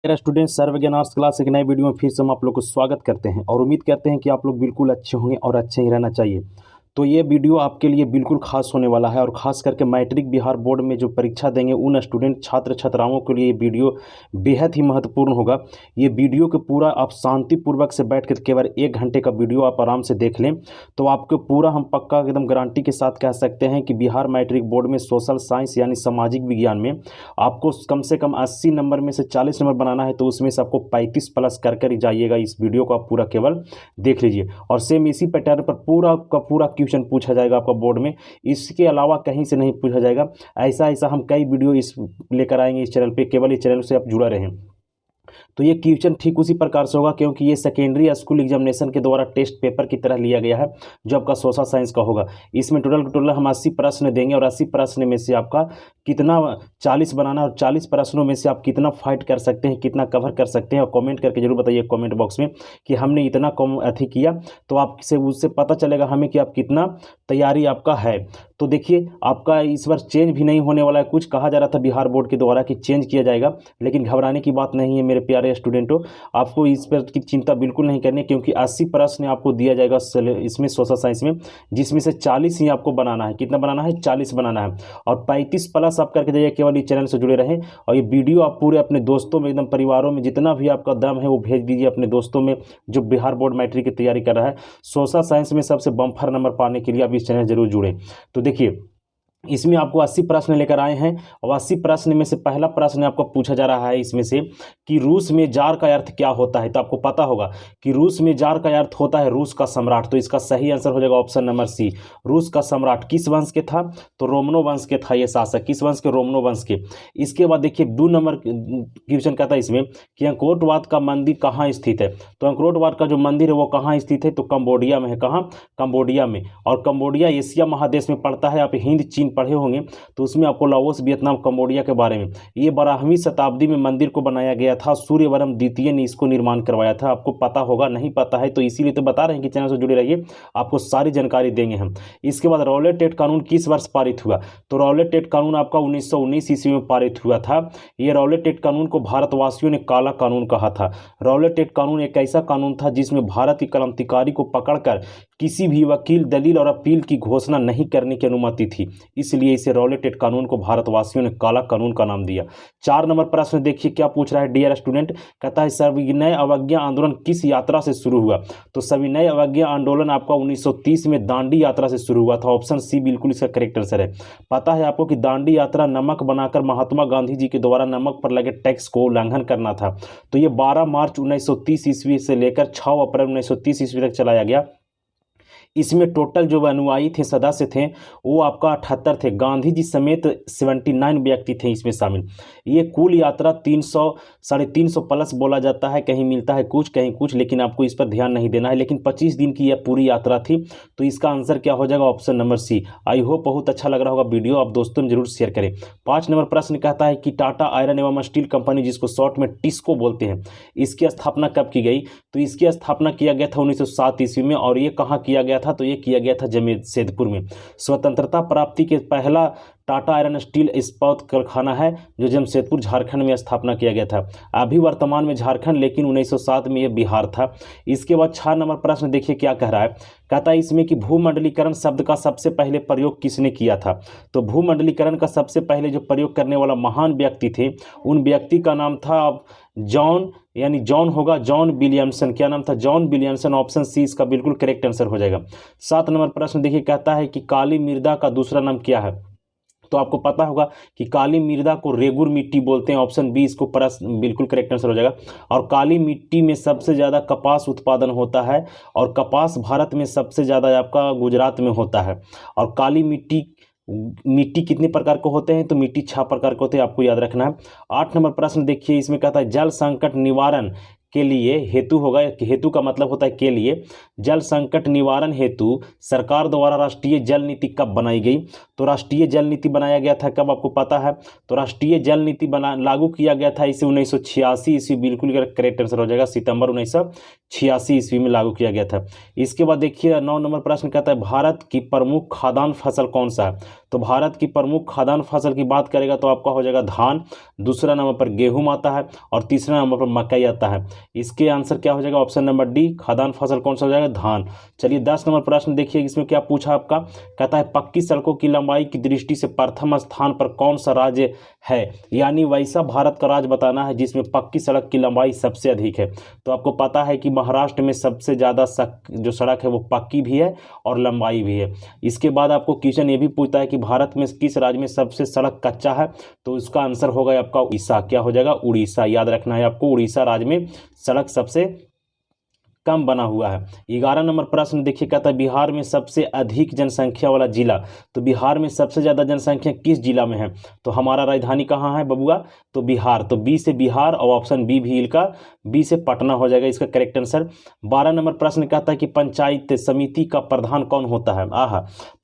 मेरा student सर्वज्ञान arts class एक नए वीडियो में फिर से हम आप लोग को स्वागत करते हैं और उम्मीद करते हैं कि आप लोग बिल्कुल अच्छे होंगे और अच्छे ही रहना चाहिए। तो ये वीडियो आपके लिए बिल्कुल खास होने वाला है और ख़ास करके मैट्रिक बिहार बोर्ड में जो परीक्षा देंगे उन स्टूडेंट छात्र छात्राओं के लिए ये वीडियो बेहद ही महत्वपूर्ण होगा। ये वीडियो के पूरा आप शांतिपूर्वक से बैठ कर केवल 1 घंटे का वीडियो आप आराम से देख लें तो आपको पूरा हम पक्का एकदम गारंटी के साथ कह सकते हैं कि बिहार मैट्रिक बोर्ड में सोशल साइंस यानी सामाजिक विज्ञान में आपको कम से कम 80 नंबर में से 40 नंबर बनाना है, तो उसमें से आपको 35 प्लस कर कर ही जाइएगा। इस वीडियो को आप पूरा केवल देख लीजिए और सेम इसी पैटर्न पर पूरा का पूरा क्वेश्चन पूछा जाएगा आपका बोर्ड में। इसके अलावा कहीं से नहीं पूछा जाएगा। ऐसा ऐसा हम कई वीडियो इस लेकर आएंगे इस चैनल पे, केवल इस चैनल से आप जुड़ा रहें। तो ये क्वेश्चन ठीक उसी प्रकार से होगा क्योंकि ये सेकेंडरी स्कूल एग्जामिनेशन के द्वारा टेस्ट पेपर की तरह लिया गया है जो आपका सोशल साइंस का होगा। इसमें टोटल हम 80 प्रश्न देंगे और 80 प्रश्न में से आपका कितना 40 बनाना और 40 प्रश्नों में से आप कितना फाइट कर सकते हैं, कितना कवर कर सकते हैं। और कमेंट करके जरूर बताइए कमेंट बॉक्स में कि हमने इतना कम अथी किया, तो आपसे उससे पता चलेगा हमें कि आप कितना तैयारी आपका है। तो देखिए आपका इस बार चेंज भी नहीं होने वाला है। कुछ कहा जा रहा था बिहार बोर्ड के द्वारा कि चेंज किया जाएगा, लेकिन घबराने की बात नहीं है मेरे प्यारे स्टूडेंटों। आपको इस पर की चिंता बिल्कुल नहीं करनी, क्योंकि 80 प्रश्न आपको दिया जाएगा इसमें सोशल साइंस में, जिसमें से 40 ही आपको बनाना है। कितना बनाना है? 40 बनाना है और 35 प्लस आप करके जाइए। केवल इस चैनल से जुड़े रहें और ये वीडियो आप पूरे अपने दोस्तों में एकदम परिवारों में जितना भी आपका दम है वो भेज दीजिए अपने दोस्तों में जो बिहार बोर्ड मैट्रिक की तैयारी कर रहा है। सोशल साइंस में सबसे बम्पर नंबर पाने के लिए आप इस चैनल जरूर जुड़ें। तो देखिए इसमें आपको 80 प्रश्न लेकर आए हैं और 80 प्रश्न में से पहला प्रश्न आपको पूछा जा रहा है इसमें से कि रूस में जार का अर्थ क्या होता है। तो आपको पता होगा कि रूस में जार का अर्थ होता है रूस का सम्राट। तो इसका सही आंसर हो जाएगा ऑप्शन नंबर सी, रूस का सम्राट। किस वंश के था? तो रोमनो वंश के था ये शासक। किस वंश के? रोमनो वंश के। इसके बाद देखिए 2 नंबर क्वेश्चन कहता है इसमें कि अंकोटवाद का मंदिर कहाँ स्थित है। तो अंकोटवाद का जो मंदिर है वो कहाँ स्थित है? तो कंबोडिया में है। कहाँ? कंबोडिया में। और कंबोडिया एशिया महादेश में पड़ता है। आप हिंद चीन पढ़े होंगे तो उसमें आपको लाओस, वियतनाम, कंबोडिया के बारे में। ये 12वीं शताब्दी में मंदिर को बनाया गया था। सूर्यवर्मन द्वितीय ने इसको निर्माण करवाया था। आपको पता होगा, नहीं पता है तो इसीलिए तो बता रहे हैं कि चैनल से जुड़े रहिए, आपको सारी जानकारी देंगे हम। इसके बाद रॉलेट टेट कानून किस वर्ष पारित हुआ? तो रॉलेट टेट कानून आपका 1919 ईस्वी में पारित हुआ था। ये रॉलेट टेट कानून को भारतवासियों ने काला कानून कहा था। रॉलेट टेट कानून एक ऐसा कानून था जिसमें भारत की क्रांतिकारी को पकड़कर किसी भी वकील, दलील और अपील की घोषणा नहीं करने की अनुमति थी, इसलिए इसे रॉलेट टेट कानून को भारतवासियों ने काला कानून का नाम दिया। 4 नंबर प्रश्न देखिए क्या पूछ रहा है डियर स्टूडेंट। कहता है सविनय अवज्ञा आंदोलन किस यात्रा से शुरू हुआ? तो सविनय अवज्ञा आंदोलन आपका 1930 में दांडी यात्रा से शुरू हुआ था। ऑप्शन सी बिल्कुल इसका करेक्ट आंसर है। पता है आपको कि दांडी यात्रा नमक बनाकर महात्मा गांधी जी के द्वारा नमक पर लगे टैक्स को उल्लंघन करना था। तो ये 12 मार्च 1930 ईस्वी से लेकर 6 अप्रैल 1930 ईस्वी तक चलाया गया। इसमें टोटल जो अनुयायी थे, सदस्य थे, वो आपका 78 थे। गांधी जी समेत 79 व्यक्ति थे इसमें शामिल। ये कुल यात्रा 300 350 प्लस बोला जाता है, कहीं मिलता है कुछ कहीं कुछ, लेकिन आपको इस पर ध्यान नहीं देना है। लेकिन 25 दिन की यह पूरी यात्रा थी। तो इसका आंसर क्या हो जाएगा? Option number C. I hope बहुत अच्छा लग रहा होगा वीडियो, आप दोस्तों में जरूर शेयर करें। 5 नंबर प्रश्न कहता है कि टाटा आयरन एवं स्टील कंपनी, जिसको शॉर्ट में टिस्को बोलते हैं, इसकी स्थापना कब की गई? तो इसकी स्थापना किया गया था 1907 ईस्वी में। और ये कहाँ किया गया था? तो ये किया गया था जमशेदपुर में। स्वतंत्रता प्राप्ति के पहला टाटा आयरन स्टील इस्पात कारखाना है जो जमशेदपुर झारखंड में स्थापना किया गया था। अभी वर्तमान में झारखंड, लेकिन 1907 में यह बिहार था। इसके बाद 6 नंबर प्रश्न देखिए क्या कह रहा है। कहता है इसमें कि भूमंडलीकरण शब्द का सबसे पहले प्रयोग किसने किया था? तो भूमंडलीकरण का सबसे पहले जो प्रयोग करने वाला महान व्यक्ति थे, उन व्यक्ति का नाम था जॉन, यानी जॉन होगा जॉन विलियमसन। क्या नाम था? John Williamson. ऑप्शन सी इसका बिल्कुल करेक्ट आंसर हो जाएगा। 7 नंबर प्रश्न देखिए कहता है कि काली मृदा का दूसरा नाम क्या है? तो आपको पता होगा कि काली मृदा को रेगुर मिट्टी बोलते हैं। ऑप्शन बी इसको बिल्कुल करेक्ट आंसर हो जाएगा। और काली मिट्टी में सबसे ज़्यादा कपास उत्पादन होता है और कपास भारत में सबसे ज़्यादा आपका गुजरात में होता है। और काली मिट्टी कितने प्रकार के होते हैं? तो मिट्टी 6 प्रकार के होते हैं, आपको याद रखना है। 8 नंबर प्रश्न देखिए इसमें कहता है जल संकट निवारण के लिए हेतु होगा, हेतु का मतलब होता है के लिए। जल संकट निवारण हेतु सरकार द्वारा राष्ट्रीय जल नीति कब बनाई गई? तो राष्ट्रीय जल नीति बनाया गया था कब, आपको पता है? तो राष्ट्रीय जल नीति लागू किया गया था इसे 1986 ईस्वी। बिल्कुल करेक्ट आंसर हो जाएगा, सितंबर '86 में लागू किया गया था। इसके बाद देखिए 9 नंबर प्रश्न कहता है भारत की प्रमुख खाद्यान्न फसल कौन सा है। तो भारत की प्रमुख खाद्यान्न फसल की बात करेगा तो आपका हो जाएगा धान, दूसरा नंबर पर गेहूं आता है और तीसरा नंबर पर मकई आता है। इसके आंसर क्या हो जाएगा, ऑप्शन नंबर डी, खाद्यान्न फसल कौन सा हो जाएगा, धान। चलिए 10 नंबर प्रश्न देखिए, इसमें क्या पूछा आपका, कहता है पक्की सड़कों की लंबाई की दृष्टि से प्रथम स्थान पर कौन सा राज्य है, यानी वैसा भारत का राज्य बताना है जिसमें पक्की सड़क की लंबाई सबसे अधिक है। तो आपको पता है कि महाराष्ट्र में सबसे ज़्यादा जो सड़क है वो पक्की भी है और लंबाई भी है। इसके बाद आपको क्वेश्चन ये भी पूछता है कि भारत में किस राज्य में सबसे सड़क कच्चा है, तो इसका आंसर होगा आपका उड़ीसा। क्या हो जाएगा, उड़ीसा। याद रखना है आपको, उड़ीसा राज्य में सड़क सबसे कम बना हुआ है। 11 नंबर प्रश्न देखिए, कहता है बिहार में सबसे अधिक जनसंख्या वाला जिला। तो बिहार में सबसे ज़्यादा जनसंख्या किस जिला में है, तो हमारा राजधानी कहाँ है बबुआ, तो बिहार। तो बी से बिहार और ऑप्शन बी भी इनका, बी से पटना हो जाएगा इसका करेक्ट आंसर। 12 नंबर प्रश्न कहता है कि पंचायत समिति का प्रधान कौन होता है।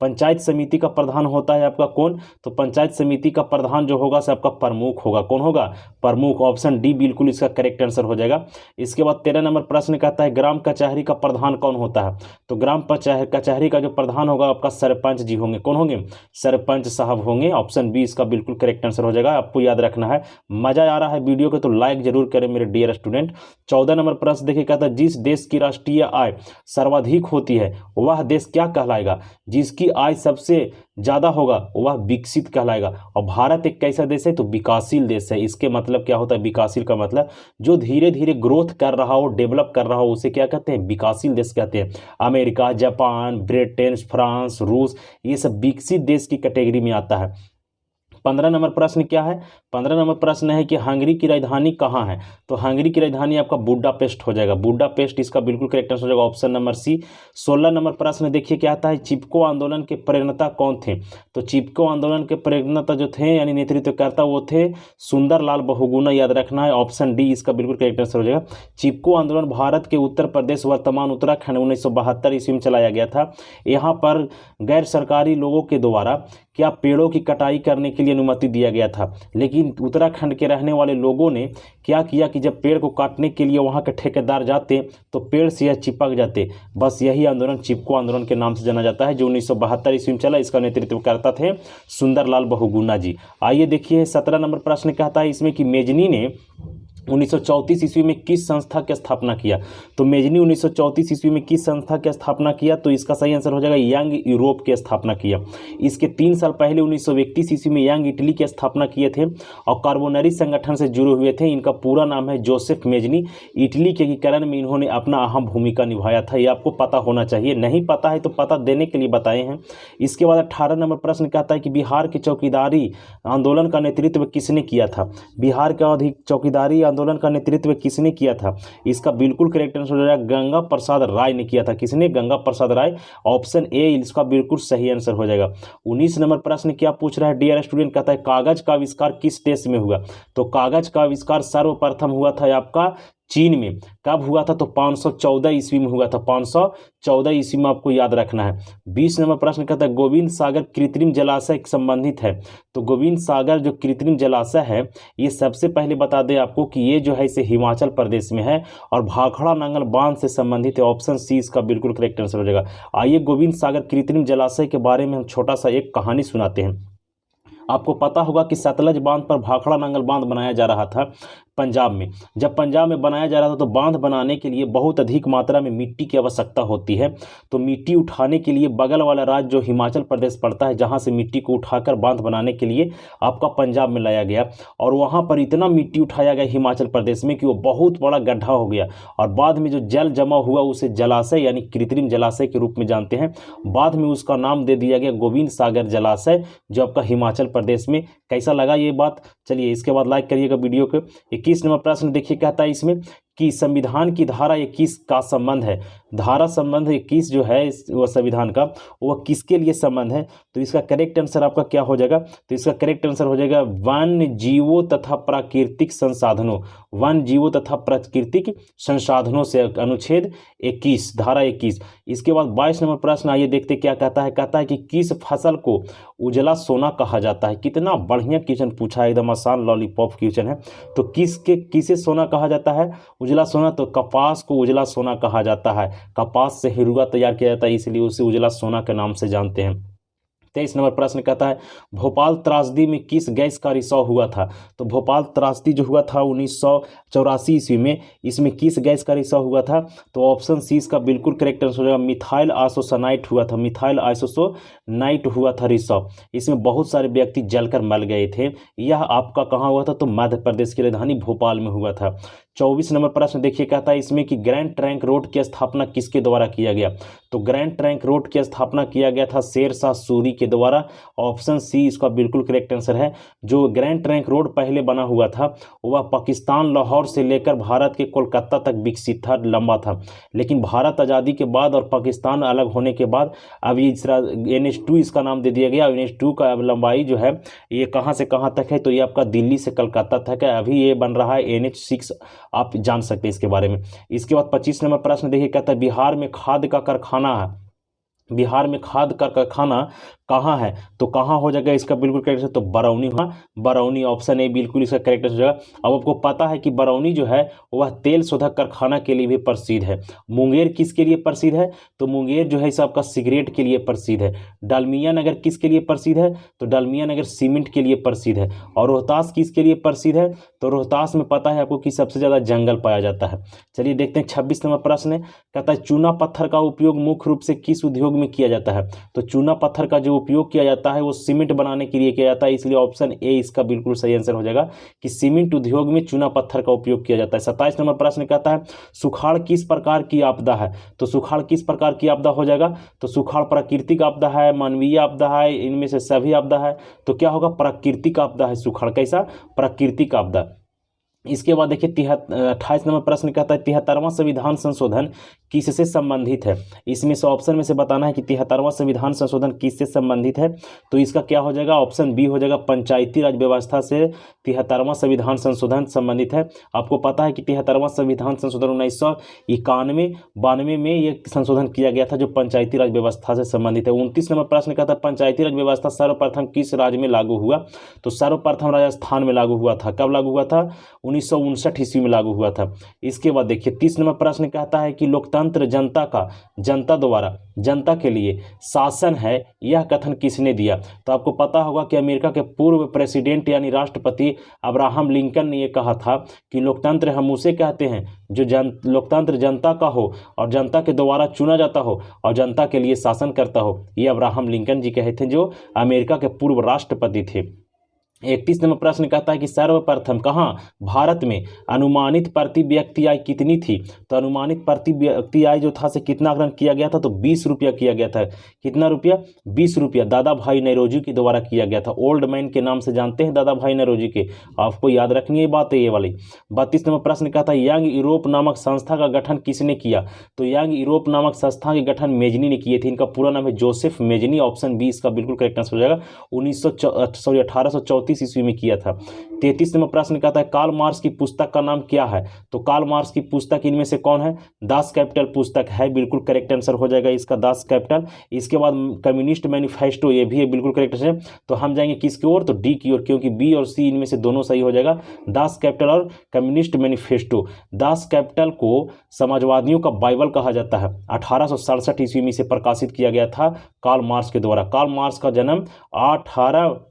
पंचायत समिति का प्रधान होता है आपका कौन, तो पंचायत समिति का प्रधान जो होगा आपका प्रमुख होगा। कौन होगा, प्रमुख। ऑप्शन डी बिल्कुल इसका करेक्ट आंसर हो जाएगा। इसके बाद 13 नंबर प्रश्न कहता है ग्राम कचहरी का प्रधान कौन होता है। तो ग्राम कचहरी का जो प्रधान होगा आपका सरपंच जी होंगे। कौन होंगे, सरपंच साहब होंगे। ऑप्शन बी इसका बिल्कुल करेक्ट आंसर हो जाएगा। आपको याद रखना है। मजा आ रहा है वीडियो के तो लाइक जरूर करें मेरे डियर स्टूडेंट। 14 नंबर प्रश्न देखिए, कहता है जिस देश की राष्ट्रीय आय सर्वाधिक होती है वह देश क्या कहलाएगा। जिसकी आय सबसे ज्यादा होगा वह विकसित कहलाएगा। और भारत एक कैसा देश है, तो विकासशील देश है। इसके मतलब क्या होता है, विकासशील का मतलब जो धीरे धीरे ग्रोथ कर रहा हो, डेवलप कर रहा हो, उसे क्या कहते हैं, विकासशील देश कहते हैं। अमेरिका, जापान, ब्रिटेन, फ्रांस, रूस, ये सब विकसित देश की कैटेगरी में आता है। 15 नंबर प्रश्न क्या है, 15 नंबर प्रश्न है कि हंगरी की राजधानी कहाँ है। तो हंगरी की राजधानी आपका बुडापेस्ट हो जाएगा। बुडापेस्ट इसका बिल्कुल करेक्ट आंसर हो जाएगा, ऑप्शन नंबर सी। 16 नंबर प्रश्न देखिए क्या आता है, चिपको आंदोलन के प्रेरणा कौन थे। तो चिपको आंदोलन के प्रेरणा जो थे यानी नेतृत्वकर्ता वो थे सुंदरलाल बहुगुणा। याद रखना है, ऑप्शन डी इसका बिल्कुल करेक्ट आंसर हो जाएगा। चिपको आंदोलन भारत के उत्तर प्रदेश वर्तमान उत्तराखंड 1972 ईस्वी में चलाया गया था। यहाँ पर गैर सरकारी लोगों के द्वारा क्या पेड़ों की कटाई करने के लिए अनुमति दिया गया था, लेकिन उत्तराखंड के रहने वाले लोगों ने क्या किया कि जब पेड़ को काटने के लिए वहां के ठेकेदार जाते तो पेड़ से यह चिपक जाते। बस यही आंदोलन चिपको आंदोलन के नाम से जाना जाता है, जो 1972 ईस्वी में चला। इसका नेतृत्व करता थे सुंदरलाल बहुगुणा जी। आइए देखिए 17 नंबर प्रश्न कहता है इसमें कि मेजनी ने 1934 ईस्वी में किस संस्था की स्थापना किया। तो मेजनी 1934 ईस्वी में किस संस्था की स्थापना किया, तो इसका सही आंसर हो जाएगा यंग यूरोप की स्थापना किया। इसके 3 साल पहले 1931 ईस्वी में यंग इटली की स्थापना किए थे और कार्बोनरी संगठन से जुड़े हुए थे। इनका पूरा नाम है जोसेफ मेजनी। इटली के एकीकरण में इन्होंने अपना अहम भूमिका निभाया था। ये आपको पता होना चाहिए, नहीं पता है तो पता देने के लिए बताए हैं। इसके बाद 18 नंबर प्रश्न कहता है कि बिहार के चौकीदारी आंदोलन का नेतृत्व किसने किया था। बिहार का चौकीदारी आंदोलन का नेतृत्व किसने किया था, इसका बिल्कुल करेक्ट आंसर हो जाएगा गंगा प्रसाद राय ने किया था। किसने, गंगा प्रसाद राय। ऑप्शन ए इसका बिल्कुल सही आंसर हो जाएगा। 19 नंबर प्रश्न क्या पूछ रहा है डियर स्टूडेंट, कहता है कागज का आविष्कार किस देश में हुआ। तो कागज का आविष्कार सर्वप्रथम हुआ था आपका चीन में। कब हुआ था, तो 514 ईस्वी में हुआ था। 514 ईस्वी में आपको याद रखना है। 20 नंबर प्रश्न कहता है गोविंद सागर कृत्रिम जलाशय संबंधित है। तो गोविंद सागर जो कृत्रिम जलाशय है ये सबसे पहले बता दें आपको कि ये जो है इसे हिमाचल प्रदेश में है और भाखड़ा नांगल बांध से संबंधित है। ऑप्शन सी इसका बिल्कुल करेक्ट आंसर हो जाएगा। आइए गोविंद सागर कृत्रिम जलाशय के बारे में हम छोटा सा एक कहानी सुनाते हैं। आपको पता होगा कि सतलज बांध पर भाखड़ा नांगल बांध बनाया जा रहा था पंजाब में। जब पंजाब में बनाया जा रहा था तो बांध बनाने के लिए बहुत अधिक मात्रा में मिट्टी की आवश्यकता होती है। तो मिट्टी उठाने के लिए बगल वाला राज्य जो हिमाचल प्रदेश पड़ता है, जहां से मिट्टी को उठाकर बांध बनाने के लिए आपका पंजाब में लाया गया और वहां पर इतना मिट्टी उठाया गया हिमाचल प्रदेश में कि वो बहुत बड़ा गड्ढा हो गया और बाद में जो जल जमा हुआ उसे जलाशय यानी कृत्रिम जलाशय के रूप में जानते हैं। बाद में उसका नाम दे दिया गया गोविंद सागर जलाशय, जो आपका हिमाचल प्रदेश में। कैसा लगा ये बात, चलिए इसके बाद लाइक करिएगा वीडियो को। 21 नंबर प्रश्न देखिए कहता है इसमें कि संविधान की धारा 21 का संबंध है। धारा संबंध 21 जो है वो संविधान का वह किसके लिए संबंध है, तो इसका करेक्ट आंसर आपका क्या हो जाएगा, तो इसका करेक्ट आंसर हो जाएगा वन्य जीवों तथा प्राकृतिक संसाधनों। वन्य जीवों तथा प्राकृतिक संसाधनों से अनुच्छेद 21 धारा 21। इसके बाद 22 नंबर प्रश्न आइए देखते क्या कहता है। कहता है कि किस फसल को उजला सोना कहा जाता है। कितना बढ़िया क्वेश्चन पूछा है, एकदम आसान लॉलीपॉप क्वेश्चन है। तो किसे सोना कहा जाता है, उजला सोना? तो कपास को उजला सोना कहा जाता है। कपास से हिरुआ तैयार किया जाता है, इसलिए उसे उजला सोना के नाम से जानते हैं। 23 नंबर प्रश्न कहता है भोपाल त्रासदी में किस गैस का रिसाव हुआ था? तो भोपाल त्रासदी जो हुआ था 1984 ईस्वी में, इसमें किस गैस का रिसाव हुआ था? तो ऑप्शन सी इसका बिल्कुल करेक्ट आंसर हो जाएगा, मिथाइल आइसोसानाइट हुआ था। मिथाइल आइसोसानाइट हुआ था रिसाव। इसमें बहुत सारे व्यक्ति जलकर मर गए थे। यह आपका कहाँ हुआ था? तो मध्य प्रदेश की राजधानी भोपाल में हुआ था। 24 नंबर प्रश्न देखिए, कहता है इसमें कि ग्रैंड ट्रंक रोड की स्थापना किसके द्वारा किया गया? तो ग्रैंड ट्रंक रोड की स्थापना किया गया था शेर शाह सूरी के द्वारा। ऑप्शन सी इसका बिल्कुल करेक्ट आंसर है। जो ग्रैंड ट्रंक रोड पहले बना हुआ था वह पाकिस्तान लाहौर से लेकर भारत के कोलकाता तक विकसित था, लंबा था। लेकिन भारत आज़ादी के बाद और पाकिस्तान अलग होने के बाद अब ये NH2 इसका नाम दे दिया गया। NH2 का अब लंबाई जो है ये कहाँ से कहाँ तक है? तो ये आपका दिल्ली से कलकत्ता तक है। अभी ये बन रहा है NH6, आप जान सकते हैं इसके बारे में। इसके बाद 25 नंबर प्रश्न देखिए, कहता है बिहार में खाद का कारखाना है। बिहार में खाद का कारखाना कहाँ है? तो कहाँ हो जाएगा इसका बिल्कुल करेक्ट है? तो बरौनी। हाँ, बरौनी ऑप्शन ए बिल्कुल इसका करेक्ट हो जाएगा। अब आपको पता है कि बरौनी जो है वह तेल शोधक कारखाना के लिए भी प्रसिद्ध है। मुंगेर किसके लिए प्रसिद्ध है? तो मुंगेर जो है इस आपका सिगरेट के लिए प्रसिद्ध है। डालमिया नगर किसके लिए प्रसिद्ध है? तो डालमिया नगर सीमेंट के लिए प्रसिद्ध है। और रोहतास किसके लिए प्रसिद्ध है? तो रोहतास में पता है आपको कि सबसे ज़्यादा जंगल पाया जाता है। चलिए देखते हैं 26 नंबर प्रश्न है, कहता है चूना पत्थर का उपयोग मुख्य रूप से किस उद्योग में किया जाता है? तो चूना पत्थर का जो उपयोग किया जाता है वो सीमेंट बनाने के लिए किया जाता है, इसलिए ऑप्शन ए इसका बिल्कुल सही आंसर हो जाएगा कि सीमेंट उद्योग में चूना पत्थर का उपयोग किया जाता है। 27 नंबर प्रश्न कहता है सुखाड़ किस प्रकार की आपदा है? तो सुखाड़ किस प्रकार की आपदा हो जाएगा? तो सुखाड़ प्राकृतिक आपदा है, मानवीय आपदा है, इनमें से सभी आपदा है। तो क्या होगा? प्राकृतिक आपदा है सुखाड़। कैसा? प्राकृतिक आपदा। इसके बाद देखिए 28 नंबर प्रश्न कहता है 73वां संविधान संशोधन किससे संबंधित है? इसमें से ऑप्शन में से बताना है कि 73वां संविधान संशोधन किससे संबंधित है। तो इसका क्या हो जाएगा? ऑप्शन बी हो जाएगा, पंचायती राज व्यवस्था से 73वां संविधान संशोधन संबंधित है। आपको पता है कि 73वां संविधान संशोधन 1991-92 में ये संशोधन किया गया था जो पंचायती राज व्यवस्था से संबंधित है। 29 नंबर प्रश्न कहता है पंचायती राज व्यवस्था सर्वप्रथम किस राज्य में लागू हुआ? तो सर्वप्रथम राजस्थान में लागू हुआ था। कब लागू हुआ था? 1959 ईस्वी में लागू हुआ था। इसके बाद देखिए 30 नंबर प्रश्न कहता है कि लोकतंत्र जनता द्वारा जनता के लिए शासन है, यह कथन किसने दिया? तो आपको पता होगा कि अमेरिका के पूर्व प्रेसिडेंट यानी राष्ट्रपति अब्राहम लिंकन ने यह कहा था कि लोकतंत्र हम उसे कहते हैं जो लोकतंत्र जनता का हो और जनता के द्वारा चुना जाता हो और जनता के लिए शासन करता हो। ये अब्राहम लिंकन जी कहे थे जो अमेरिका के पूर्व राष्ट्रपति थे। 31 नंबर प्रश्न कहता है कि सर्वप्रथम कहाँ भारत में अनुमानित प्रति व्यक्ति आय कितनी थी? तो अनुमानित प्रति व्यक्ति आय जो था से कितना आकलन किया गया था? तो 20 रुपया किया गया था। कितना रुपया? 20 रुपया। दादा भाई नौरोजी के द्वारा किया गया था। ओल्ड मैन के नाम से जानते हैं दादा भाई नौरोजी के, आपको याद रखनी है बात है ये वाली। 32 नंबर प्रश्न कहता है यंग यूरोप नामक संस्था का गठन किसने किया? तो यंग यूरोप नामक संस्था के गठन मेजनी ने किए थे। इनका पूरा नाम है जोसेफ मेजनी। ऑप्शन बी इसका बिल्कुल करेक्ट आंसर हो जाएगा। 1834 ईस्वी में किया था। 33 नंबर प्रश्न कहता है कार्ल मार्क्स की पुस्तक का नाम क्या है? तो कार्ल मार्क्स की पुस्तक इनमें से कौन है? दास कैपिटल पुस्तक है, बिल्कुल करेक्ट आंसर हो जाएगा इसका दास कैपिटल। इसके बाद कम्युनिस्ट मैनिफेस्टो, ये भी है बिल्कुल करेक्ट आंसर। तो हम जाएंगे किसकी ओर? तो डी की ओर, क्योंकि बी और सी इनमें से दोनों सही हो जाएगा। दास कैपिटल और कम्युनिस्ट मैनिफेस्टो। दास कैपिटल को समाजवादियों का बाइबल कहा जाता है। 1867 ईस्वी में से प्रकाशित किया गया था कार्ल मार्क्स के द्वारा। कार्ल मार्क्स का जन्म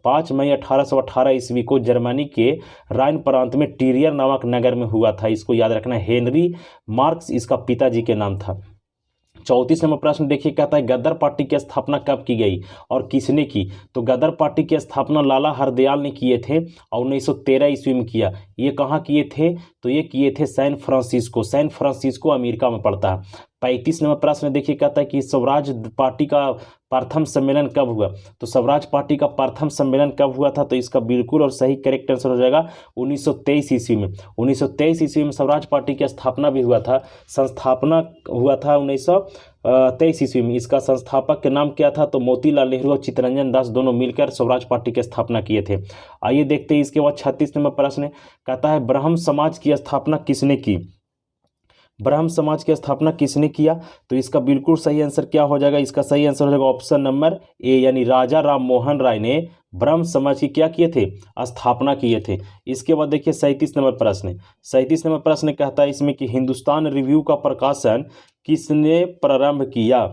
5 मई 1818 ईस्वी को जर्मनी के राइन प्रांत में टीरियर नामक नगर में हुआ था। इसको याद रखना, हेनरी मार्क्स इसका पिताजी के नाम था। 34 नंबर प्रश्न देखिए, कहता है गदर पार्टी की स्थापना कब की गई और किसने की? तो गदर पार्टी की स्थापना लाला हरदयाल ने किए थे और 1913 ईस्वी में किया। ये कहाँ किए थे? तो ये किए थे सैन फ्रांसिस्को अमेरिका में पड़ता है। 35 नंबर प्रश्न देखिए, कहता है कि स्वराज पार्टी का प्रथम सम्मेलन कब हुआ? तो स्वराज पार्टी का प्रथम सम्मेलन कब हुआ था? तो इसका बिल्कुल और सही करेक्ट आंसर हो जाएगा 1923 ईस्वी में। 1923 ईस्वी में स्वराज पार्टी की स्थापना भी हुआ था। संस्थापना हुआ था 1923 ईस्वी में। इसका संस्थापक के नाम क्या था? तो मोतीलाल नेहरू और चित्तरंजन दास दोनों मिलकर स्वराज पार्टी की स्थापना किए थे। आइए देखते हैं इसके बाद 36 नंबर प्रश्न कहता है ब्रह्म समाज की स्थापना किसने की? ब्राह्म समाज की स्थापना किसने किया? तो इसका बिल्कुल सही आंसर क्या हो जाएगा? इसका सही आंसर हो जाएगा ऑप्शन नंबर ए, यानी राजा राम मोहन राय ने ब्रह्म समाज की क्या किए थे? स्थापना किए थे। इसके बाद देखिए 37 नंबर प्रश्न। 37 नंबर प्रश्न कहता है इसमें कि हिंदुस्तान रिव्यू का प्रकाशन किसने प्रारंभ किया?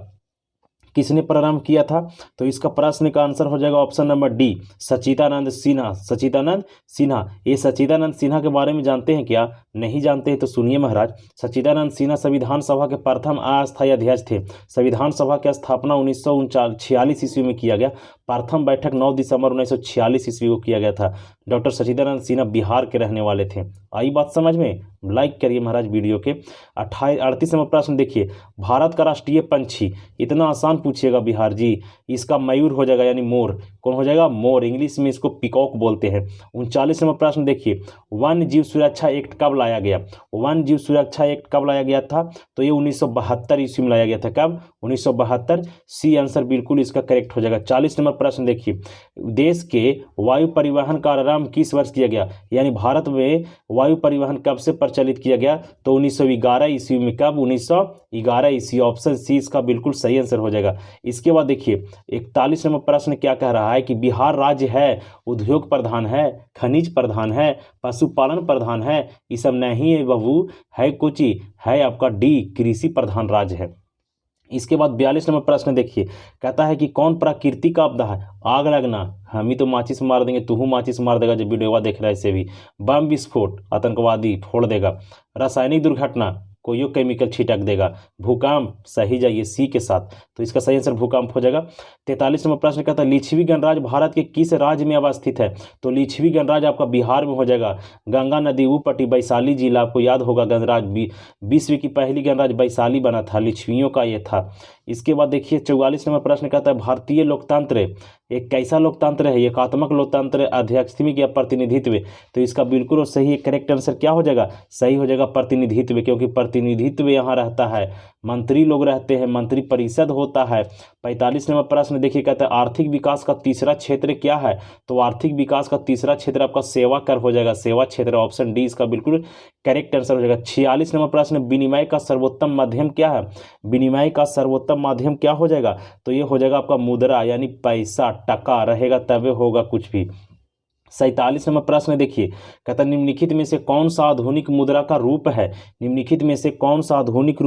किसने प्रारंभ किया था? तो इसका प्रश्न का आंसर हो जाएगा ऑप्शन नंबर डी, सच्चिदानंद सिन्हा। सच्चिदानंद सिन्हा। ये सच्चिदानंद सिन्हा के बारे में जानते हैं क्या? नहीं जानते हैं तो सुनिए महाराज। सच्चिदानंद सिन्हा संविधान सभा के प्रथम अस्थायी अध्यक्ष थे। संविधान सभा की स्थापना 1946 ईस्वी में किया गया। प्रथम बैठक 9 दिसंबर 1946 ईस्वी को किया गया था। डॉक्टर सच्चिदानंद सिन्हा बिहार के रहने वाले थे। आई बात समझ में? लाइक करिए महाराज वीडियो के। 38 नंबर प्रश्न देखिए, भारत का राष्ट्रीय पंछी, इतना आसान पूछिएगा बिहार जी, इसका मयूर हो जाएगा यानी मोर। कौन हो जाएगा? मोर। इंग्लिश में इसको पिकॉक बोलते हैं। 39 नंबर प्रश्न देखिए, वन्य जीव सुरक्षा एक्ट कब लाया गया? वन्य जीव सुरक्षा एक्ट कब लाया गया था? तो ये 1972 ईस्वी में लाया गया था। कब? 1972। सी आंसर बिल्कुल इसका करेक्ट हो जाएगा। 40 नंबर प्रश्न देखिए, देश के वायु परिवहन का आरंभ किस वर्ष किया गया? यानी भारत में वायु परिवहन कब से प्रचलित किया गया? तो 1911 ईस्वी में। कब? 1911 ईस्वी। ऑप्शन सी इसका बिल्कुल सही आंसर हो जाएगा। इसके बाद देखिए 41 नंबर प्रश्न क्या कह रहा है कि बिहार राज्य है उद्योग प्रधान है, खनिज प्रधान है, पशुपालन प्रधान है। ये सब नहीं है बाबू, है कोची, है आपका डी, कृषि प्रधान राज्य है। इसके बाद 42 नंबर प्रश्न देखिए, कहता है कि कौन प्राकृतिक आपदा है? आग लगना, हम ही तो माचिस मार देंगे, तू माचिस मार देगा जो वीडियो देख रहा है इसे भी। बम विस्फोट, आतंकवादी फोड़ देगा। रासायनिक दुर्घटना, कोई केमिकल छिटक देगा। भूकंप, सही जाइए सी के साथ, तो इसका सही आंसर भूकंप हो जाएगा। 43 नंबर प्रश्न कहता है लिच्छवी गणराज्य भारत के किस राज्य में अवस्थित है? तो लिच्छवी गणराज्य आपका बिहार में हो जाएगा। गंगा नदी उपटी वैशाली जिला, आपको याद होगा गणराज्य विश्व की पहली गणराज्य वैशाली बना था, लिच्छवियों का ये था। इसके बाद देखिए 44 नंबर प्रश्न कहता है भारतीय लोकतंत्र एक कैसा लोकतंत्र है? एकात्मक लोकतंत्र, अध्यक्षिक या प्रतिनिधित्व? तो इसका बिल्कुल और सही करेक्ट आंसर क्या हो जाएगा? सही हो जाएगा प्रतिनिधित्व, क्योंकि प्रतिनिधित्व यहाँ रहता है, मंत्री लोग रहते हैं, मंत्री परिषद होता है। 45 नंबर प्रश्न देखिए, कहता है आर्थिक विकास का तीसरा क्षेत्र क्या है? तो आर्थिक विकास का तीसरा क्षेत्र आपका सेवा कर हो जाएगा, सेवा क्षेत्र। ऑप्शन डी इसका बिल्कुल करेक्ट आंसर हो जाएगा। 46 नंबर प्रश्न, विनिमय का सर्वोत्तम माध्यम क्या है? विनिमय का सर्वोत्तम माध्यम क्या हो जाएगा? तो ये हो जाएगा आपका मुद्रा, यानी पैसा, टका रहेगा तभी होगा कुछ भी। 47 नंबर प्रश्न देखिए, कहता निम्नलिखित में से कौन सा आधुनिक मुद्रा का रूप है? निम्नलिखित में से कौन सा आधुनिक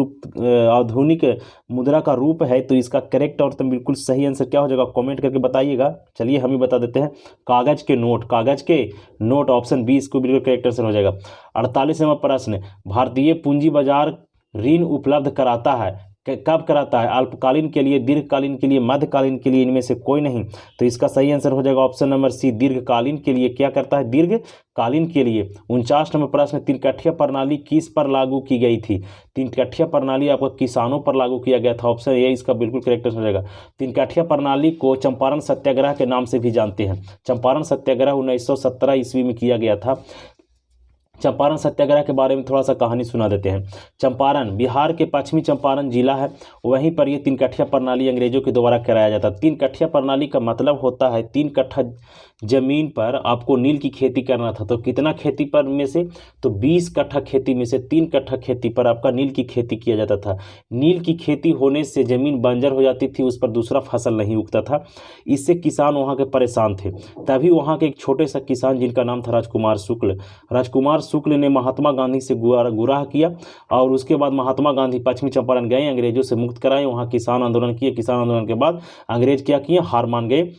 मुद्रा का रूप है? तो इसका करेक्ट और तो बिल्कुल सही आंसर क्या हो जाएगा? कमेंट करके बताइएगा। चलिए हम ही बता देते हैं, कागज के नोट, कागज के नोट। ऑप्शन बी इसको बिल्कुल करेक्ट आंसर हो जाएगा। 48 नंबर प्रश्न, भारतीय पूंजी बाजार ऋण उपलब्ध कराता है, कब कराता है? अल्पकालीन के लिए, दीर्घकालीन के लिए, मध्यकालीन के लिए, इनमें से कोई नहीं। तो इसका सही आंसर हो जाएगा ऑप्शन नंबर सी, दीर्घकालीन के लिए। क्या करता है? दीर्घकालीन के लिए। 49 नंबर प्रश्न, तीनकठिया प्रणाली किस पर लागू की गई थी? तीनकठिया प्रणाली आपको किसानों पर लागू किया गया था। ऑप्शन ए इसका बिल्कुल करेक्ट हो जाएगा। तीनकठिया प्रणाली को चंपारण सत्याग्रह के नाम से भी जानते हैं। चंपारण सत्याग्रह 1917 ईस्वी में किया गया था। चंपारण सत्याग्रह के बारे में थोड़ा सा कहानी सुना देते हैं। चंपारण बिहार के पश्चिमी चंपारण जिला है, वहीं पर यह तीनकठिया प्रणाली अंग्रेजों के द्वारा कराया जाता है। तीनकठिया प्रणाली का मतलब होता है 3 कट्ठा जमीन पर आपको नील की खेती करना था। तो कितना खेती पर में से? तो 20 कट्ठा खेती में से 3 कट्ठा खेती पर आपका नील की खेती किया जाता था। नील की खेती होने से जमीन बंजर हो जाती थी, उस पर दूसरा फसल नहीं उगता था। इससे किसान वहाँ के परेशान थे। तभी वहाँ के एक छोटे सा किसान जिनका नाम था राजकुमार शुक्ल ने महात्मा गांधी से गुराह किया, और उसके बाद महात्मा गांधी पश्चिमी चंपारण गए, अंग्रेजों से मुक्त कराए, वहाँ किसान आंदोलन किए। किसान आंदोलन के बाद अंग्रेज क्या किए? हार मान गए।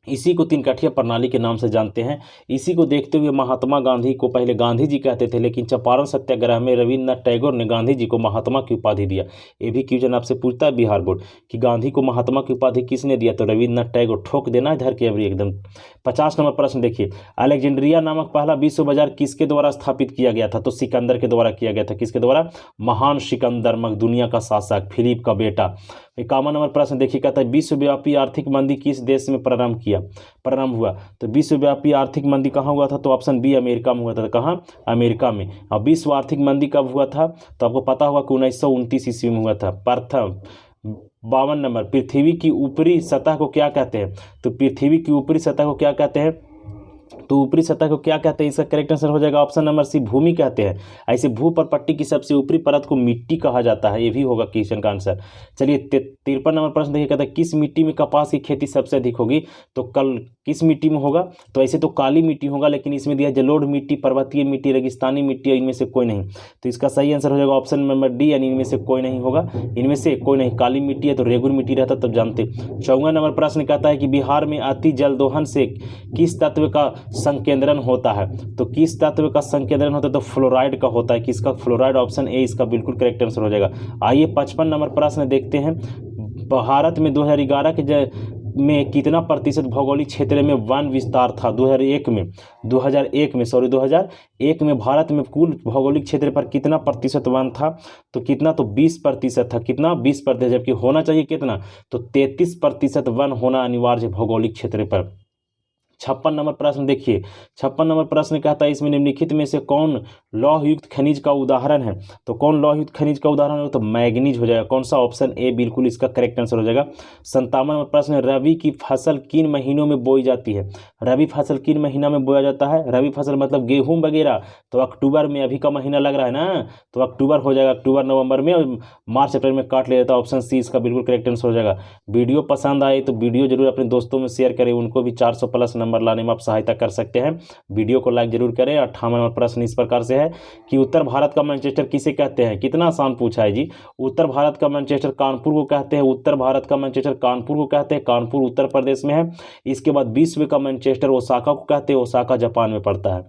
इसी को तीनकठिया प्रणाली के नाम से जानते हैं। इसी को देखते हुए महात्मा गांधी को पहले गांधी जी कहते थे, लेकिन चंपारण सत्याग्रह में रविन्द्रनाथ टैगोर ने गांधी जी को महात्मा की उपाधि दिया। ये भी क्वेश्चन आपसे पूछता है बिहार बोर्ड कि गांधी को महात्मा की उपाधि किसने दिया? तो रविन्द्रनाथ टैगोर। ठोक देना इधर के अभी एकदम। 50 नंबर प्रश्न देखिए, अलेक्जेंड्रिया नामक पहला विश्व बाजार किसके द्वारा स्थापित किया गया था? तो सिकंदर के द्वारा किया गया था। किसके द्वारा? महान सिकंदर, दुनिया का शासक, फिलिप का बेटा। 51 नंबर प्रश्न देखिए, कहता है विश्वव्यापी आर्थिक मंदी किस देश में प्रारंभ हुआ? तो विश्वव्यापी आर्थिक मंदी कहाँ हुआ था? तो ऑप्शन बी, अमेरिका में हुआ था। कहाँ? अमेरिका में। अब विश्व आर्थिक मंदी कब हुआ था? तो आपको पता होगा कि 1929 ईस्वी में हुआ था। प्रथम 52 नंबर, पृथ्वी की ऊपरी सतह को क्या कहते हैं? तो पृथ्वी की ऊपरी सतह को क्या कहते हैं? तो ऊपरी सतह को क्या कहते हैं? इसका करेक्ट आंसर हो जाएगा ऑप्शन नंबर सी, भूमि कहते हैं। ऐसे भू पर पट्टी की सबसे ऊपरी परत को मिट्टी कहा जाता है, ये भी होगा क्वेश्चन का आंसर। चलिए 53 नंबर प्रश्न देखिए, कहता है किस मिट्टी में कपास की खेती सबसे अधिक होगी? तो कल किस मिट्टी में होगा? तो ऐसे तो काली मिट्टी होगा, लेकिन इसमें दिया जलोढ़ मिट्टी, पर्वतीय मिट्टी, रेगिस्तानी मिट्टी, इनमें से कोई नहीं। तो इसका सही आंसर हो जाएगा ऑप्शन नंबर डी, यानी इनमें से कोई नहीं होगा। इनमें से कोई नहीं, काली मिट्टी है तो रेगुर मिट्टी रहता तब जानते। 54 नंबर प्रश्न कहता है कि बिहार में अति जल दोहन से किस तत्व का संकेंद्रण होता है? तो किस तत्व का संकेंद्रण होता है? तो फ्लोराइड का होता है। किसका? फ्लोराइड, ऑप्शन ए इसका बिल्कुल करेक्ट आंसर हो जाएगा। आइए 55 नंबर प्रश्न देखते हैं। भारत में 2011 के में कितना प्रतिशत भौगोलिक क्षेत्र में वन विस्तार था? 2001 में भारत में कुल भौगोलिक क्षेत्र पर कितना प्रतिशत वन था? तो कितना? तो 20% था। कितना? 20%, जबकि होना चाहिए कितना? तो 33% वन होना अनिवार्य है भौगोलिक क्षेत्र पर। 56 नंबर प्रश्न देखिए, 56 नंबर प्रश्न कहता है इसमें निम्नलिखित में से कौन लौह युक्त खनिज का उदाहरण है? तो कौन लौह युक्त खनिज का उदाहरण है? तो मैग्नीज हो जाएगा। कौन सा? ऑप्शन ए बिल्कुल इसका करेक्ट आंसर हो जाएगा। 57 नंबर प्रश्न, रबी की फसल किन महीनों में बोई जाती है? रबी फसल किन महीना में बोया जाता है? रबी फसल मतलब गेहूं वगैरह, तो अक्टूबर में, अभी का महीना लग रहा है ना, तो अक्टूबर हो जाएगा। अक्टूबर नवंबर में, और मार्च अप्रैल में काट लिया जाता है। ऑप्शन सी इसका बिल्कुल करेक्ट आंसर हो जाएगा। वीडियो पसंद आए तो वीडियो जरूर अपने दोस्तों में शेयर करें, उनको भी 400 प्लस नंबर लाने में आप सहायता कर सकते हैं। वीडियो को लाइक जरूर करें। 58 नंबर प्रश्न इस प्रकार से है कि उत्तर भारत का मैनचेस्टर किसे कहते हैं? कितना आसान पूछा है जी। उत्तर भारत का मैनचेस्टर कानपुर को कहते हैं। उत्तर भारत का मैनचेस्टर कानपुर को कहते हैं। कानपुर उत्तर प्रदेश में है। इसके बाद विश्व का मैनचेस्टर ओसाका को कहते हैं। ओसाका जापान में पड़ता है।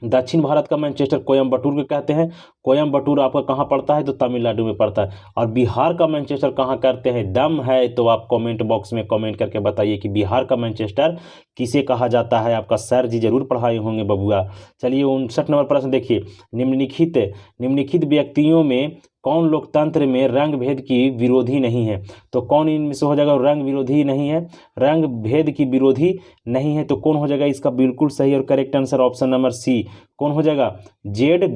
दक्षिण भारत का मैनचेस्टर कोयम्बटूर को कहते हैं। कोयम्बटूर आपका कहाँ पड़ता है? तो तमिलनाडु में पड़ता है। और बिहार का मैनचेस्टर कहाँ करते हैं? दम है तो आप कमेंट बॉक्स में कमेंट करके बताइए कि बिहार का मैनचेस्टर किसे कहा जाता है। आपका सर जी जरूर पढ़ाए होंगे बबुआ। चलिए 59 नंबर प्रश्न देखिए, निम्नलिखित व्यक्तियों में कौन लोकतंत्र में रंग भेद की विरोधी नहीं है? तो कौन इनमें से हो जाएगा रंग विरोधी नहीं है? रंग भेद की विरोधी नहीं है तो कौन हो जाएगा? इसका बिल्कुल सही और correct answer option number C. कौन हो जाएगा? Jade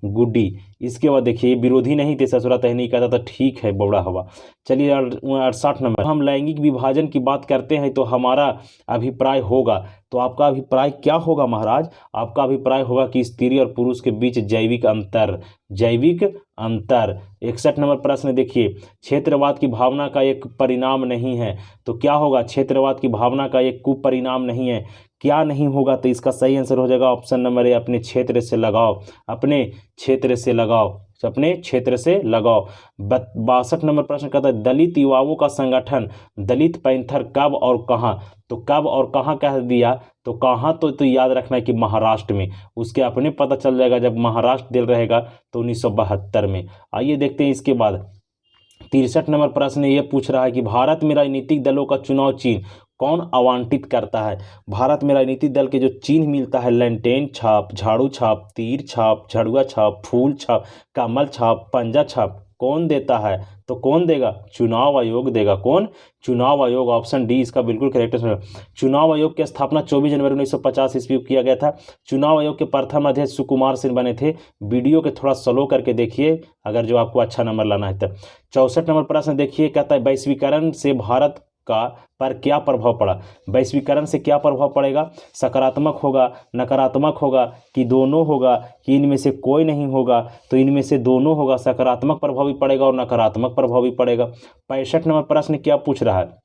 Goody. इसके बाद देखिए विरोधी नहीं थे, ससुरा तह नहीं कहता था, ठीक है बौड़ा हवा। चलिए 68 नंबर, हम लैंगिक विभाजन की बात करते हैं तो हमारा अभिप्राय होगा। तो आपका अभिप्राय क्या होगा महाराज? आपका अभिप्राय होगा कि स्त्री और पुरुष के बीच जैविक अंतर। 61 नंबर प्रश्न देखिए, क्षेत्रवाद की भावना का एक परिणाम नहीं है तो क्या होगा? क्षेत्रवाद की भावना का एक कुपरिणाम नहीं है, क्या नहीं होगा? तो इसका सही आंसर हो जाएगा ऑप्शन नंबर ए, अपने क्षेत्र से लगाओ। अपने क्षेत्र से लगाओ। 62 नंबर प्रश्न कहता है दलित युवाओं का संगठन दलित पैंथर कब और कहां? तो कब और कहां कह दिया, तो कहां तो याद रखना है कि महाराष्ट्र में। उसके अपने पता चल जाएगा जब महाराष्ट्र दिल रहेगा तो 1972 में। आइए देखते हैं इसके बाद 63 नंबर प्रश्न ये पूछ रहा है कि भारत में राजनीतिक दलों का चुनाव चिन्ह कौन आवंटित करता है? भारत में राजनीतिक दल के जो चिन्ह मिलता है, लैंटेन छाप, झाड़ू छाप, तीर छाप, झड़ुआ छाप, फूल छाप, कमल छाप, पंजा छाप, कौन देता है? तो कौन देगा? चुनाव आयोग देगा। कौन? चुनाव आयोग, ऑप्शन डी इसका बिल्कुल करेक्ट है। चुनाव आयोग की स्थापना 24 जनवरी 1950 ईस्वी को किया गया था। चुनाव आयोग के प्रथम अध्यक्ष सुकुमार सिंह बने थे। वीडियो के थोड़ा स्लो करके देखिए अगर जो आपको अच्छा नंबर लाना है तब। 64 नंबर प्रश्न देखिए, कहता है वैश्वीकरण से भारत का पर क्या प्रभाव पड़ा? वैश्वीकरण से क्या प्रभाव पड़ेगा? सकारात्मक होगा, नकारात्मक होगा, कि दोनों होगा, कि इनमें से कोई नहीं होगा? तो इनमें से दोनों होगा, सकारात्मक प्रभाव भी पड़ेगा और नकारात्मक प्रभाव भी पड़ेगा। 65 नंबर प्रश्न क्या पूछ रहा है?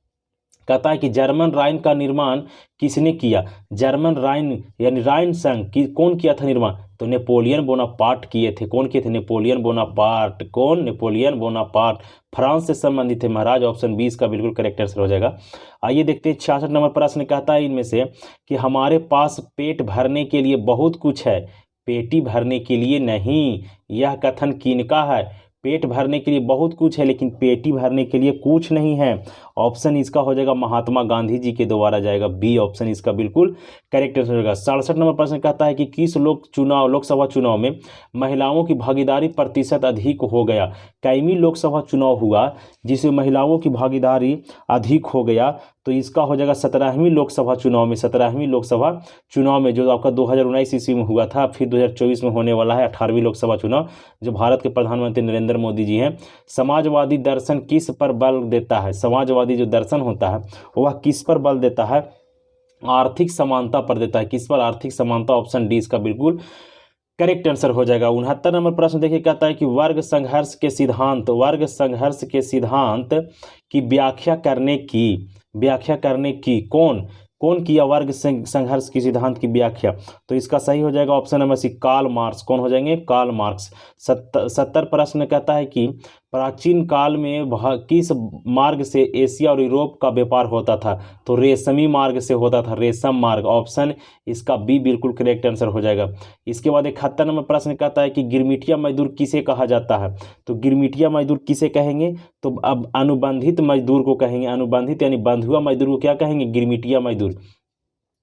कहता है कि जर्मन राइन का निर्माण किसने किया? जर्मन राइन यानी राइन संघ की कौन किया था निर्माण? तो नेपोलियन बोनापार्ट किए थे। कौन किए थे? Napoleon Bonaparte. कौन? Napoleon Bonaparte. फ्रांस से संबंधित थे महाराज। ऑप्शन 20 का बिल्कुल करेक्ट आंसर हो जाएगा। आइए देखते हैं 66 नंबर प्रश्न कहता है इनमें से कि हमारे पास पेट भरने के लिए बहुत कुछ है, पेटी भरने के लिए नहीं। यह कथन किनका है? पेट भरने के लिए बहुत कुछ है लेकिन पेटी भरने के लिए कुछ नहीं है। ऑप्शन इसका हो जाएगा महात्मा गांधी जी के द्वारा जाएगा, बी ऑप्शन इसका बिल्कुल करेक्ट आंसर होगा। 67 नंबर प्रश्न कहता है कि किस लोकसभा चुनाव में महिलाओं की भागीदारी प्रतिशत अधिक हो गया? कईवीं लोकसभा चुनाव हुआ जिसमें महिलाओं की भागीदारी अधिक हो गया? तो इसका हो जाएगा 17वीं लोकसभा चुनाव में। 17वीं लोकसभा चुनाव में जो आपका 2019 ईस्वी में हुआ था, फिर 2024 में होने वाला है 18वीं लोकसभा चुनाव, जो भारत के प्रधानमंत्री नरेंद्र मोदी जी हैं। समाजवादी दर्शन किस पर बल देता है? समाजवादी जो दर्शन होता है वह किस पर बल देता है? आर्थिक समानता पर देता है। किस पर? आर्थिक समानता। ऑप्शन डी इसका बिल्कुल करेक्ट आंसर हो जाएगा। 69 नंबर प्रश्न देखिए, कहता है कि वर्ग संघर्ष के सिद्धांत की व्याख्या करने की कौन किया वर्ग संघर्ष की सिद्धांत की व्याख्या? तो इसका सही हो जाएगा option number C, Karl Marx. कौन हो जाएंगे? Karl Marx. 70 प्रश्न कहता है कि प्राचीन काल में किस मार्ग से एशिया और यूरोप का व्यापार होता था? तो रेशमी मार्ग से होता था, रेशम मार्ग। ऑप्शन इसका बी बिल्कुल करेक्ट आंसर हो जाएगा। इसके बाद 71 नंबर प्रश्न कहता है कि गिरमिटिया मजदूर किसे कहा जाता है? तो गिरमिटिया मजदूर किसे कहेंगे? तो अब अनुबंधित मजदूर को कहेंगे। अनुबंधित यानी बंधुआ मजदूर को क्या कहेंगे? गिरमिटिया मजदूर।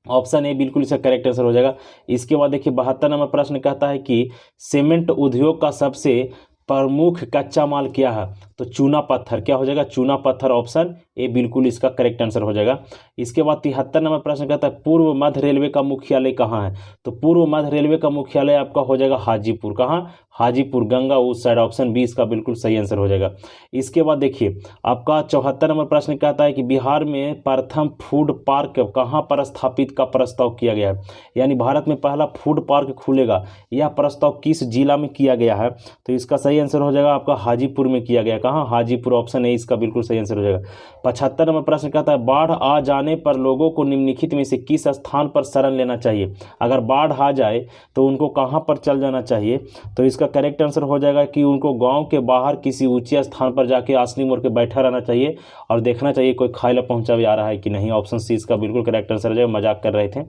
ऑप्शन ए बिल्कुल इसका करेक्ट आंसर हो जाएगा। इसके बाद देखिए 72 नंबर प्रश्न कहता है कि सीमेंट उद्योग का सबसे प्रमुख कच्चा माल क्या है? तो चूना पत्थर। क्या हो जाएगा? चूना पत्थर। ऑप्शन ए बिल्कुल इसका करेक्ट आंसर हो जाएगा। इसके बाद 73 नंबर प्रश्न कहता है पूर्व मध्य रेलवे का मुख्यालय कहाँ है? तो पूर्व मध्य रेलवे का मुख्यालय आपका हो जाएगा हाजीपुर। कहाँ? हाजीपुर, गंगा उस साइड। ऑप्शन बी इसका बिल्कुल सही आंसर हो जाएगा। इसके बाद देखिए आपका 74 नंबर प्रश्न कहता है कि बिहार में प्रथम फूड पार्क कहाँ पर स्थापित का प्रस्ताव किया गया है? यानी भारत में पहला फूड पार्क खुलेगा, यह प्रस्ताव किस जिला में किया गया है? तो इसका सही आंसर हो जाएगा आपका हाजीपुर में किया गया। कहाँ? हाजीपुर। ऑप्शन ए इसका बिल्कुल सही आंसर हो जाएगा। 75 नंबर प्रश्न कहता है बाढ़ आ जाने पर लोगों को निम्नलिखित में से किस स्थान पर शरण लेना चाहिए? अगर बाढ़ आ जाए तो उनको कहाँ पर चल जाना चाहिए? तो इसका करेक्ट आंसर हो जाएगा कि उनको गांव के बाहर किसी ऊंचे स्थान पर जाके आसनी मोड़ के बैठा रहना चाहिए और देखना चाहिए कोई खाइला पहुंचा भी आ रहा है कि नहीं। ऑप्शन सी इसका बिल्कुल करेक्ट आंसर हो जाएगा। मजाक कर रहे थे।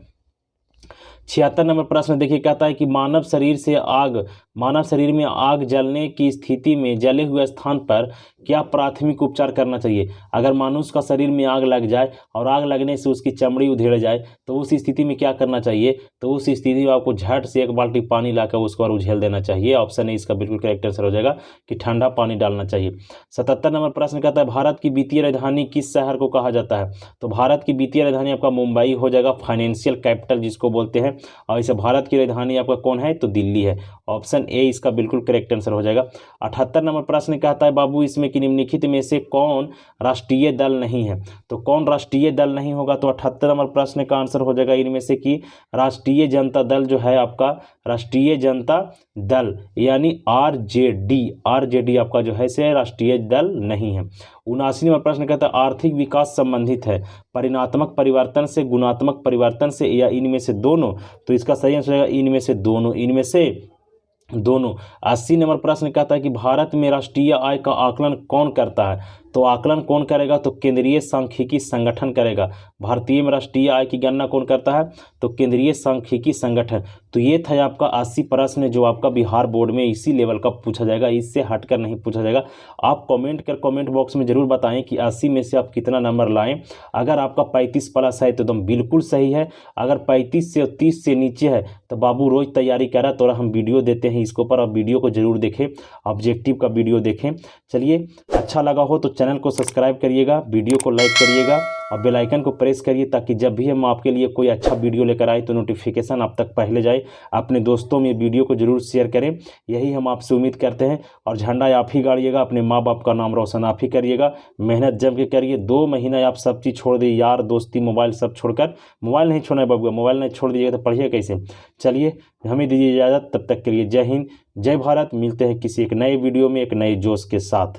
76 नंबर प्रश्न देखिए, कहता है कि मानव शरीर में आग जलने की स्थिति में जले हुए स्थान पर क्या प्राथमिक उपचार करना चाहिए? अगर मनुष्य का शरीर में आग लग जाए और आग लगने से उसकी चमड़ी उधेड़ जाए तो उस स्थिति में क्या करना चाहिए? तो उस स्थिति में आपको झट से 1 बाल्टी पानी लाकर उसको और उझेल देना चाहिए। ऑप्शन ए इसका बिल्कुल करेक्ट आंसर हो जाएगा कि ठंडा पानी डालना चाहिए। 77 नंबर प्रश्न कहता है भारत की वित्तीय राजधानी किस शहर को कहा जाता है? तो भारत की वित्तीय राजधानी आपका मुंबई हो जाएगा, फाइनेंशियल कैपिटल जिसको बोलते हैं। और इसे भारत की राजधानी आपका कौन है? तो दिल्ली है। ऑप्शन ए इसका बिल्कुल करेक्ट आंसर हो जाएगा। 78 नंबर प्रश्न कहता है बाबू इसमें कि निम्नलिखित में से कौन राष्ट्रीय दल नहीं है? तो कौन राष्ट्रीय दल नहीं होगा? तो 78 नंबर प्रश्न का आंसर हो जाएगा इनमें से कि राष्ट्रीय जनता दल जो है आपका, राष्ट्रीय जनता दल यानी आरजेडी आपका जो है से राष्ट्रीय दल नहीं है। 79 नंबर प्रश्न कहता है आर्थिक विकास संबंधित है परिणात्मक परिवर्तन से, गुणात्मक परिवर्तन से या इनमें से दोनों? तो इसका सही आंसर है इनमें से दोनों। 80 नंबर प्रश्न कहता है कि भारत में राष्ट्रीय आय का आकलन कौन करता है? तो आकलन कौन करेगा? तो केंद्रीय सांख्यिकी संगठन करेगा। भारतीय में राष्ट्रीय आय की गणना कौन करता है? तो केंद्रीय सांख्यिकी संगठन। तो ये था आपका 80 प्रश्न जो आपका बिहार बोर्ड में इसी लेवल का पूछा जाएगा, इससे हटकर नहीं पूछा जाएगा। आप कमेंट बॉक्स में जरूर बताएं कि 80 में से आप कितना नंबर लाएं। अगर आपका 35 प्लस है तो एकदम बिल्कुल सही है। अगर 35 से 30 से नीचे है तो बाबू रोज तैयारी कर रहा है, तो हम वीडियो देते हैं इसके ऊपर, आप वीडियो को जरूर देखें, ऑब्जेक्टिव का वीडियो देखें। चलिए अच्छा लगा हो तो चैनल को सब्सक्राइब करिएगा, वीडियो को लाइक करिएगा और बेल आइकन को प्रेस करिए ताकि जब भी हम आपके लिए कोई अच्छा वीडियो लेकर आए तो नोटिफिकेशन आप तक पहले जाए। अपने दोस्तों में वीडियो को जरूर शेयर करें, यही हम आपसे उम्मीद करते हैं। और झंडा आप ही गाड़िएगा, अपने माँ बाप का नाम रोशन आप ही करिएगा, मेहनत जम के करिए। 2 महीना आप सब चीज़ छोड़ दिए, यार दोस्ती मोबाइल सब छोड़कर। मोबाइल नहीं छोड़ना है बाबू, मोबाइल नहीं छोड़ दीजिएगा तो पढ़िए कैसे। चलिए हमें दीजिए इजाज़त, तब तक के लिए जय हिंद जय भारत। मिलते हैं किसी एक नए वीडियो में एक नए जोश के साथ।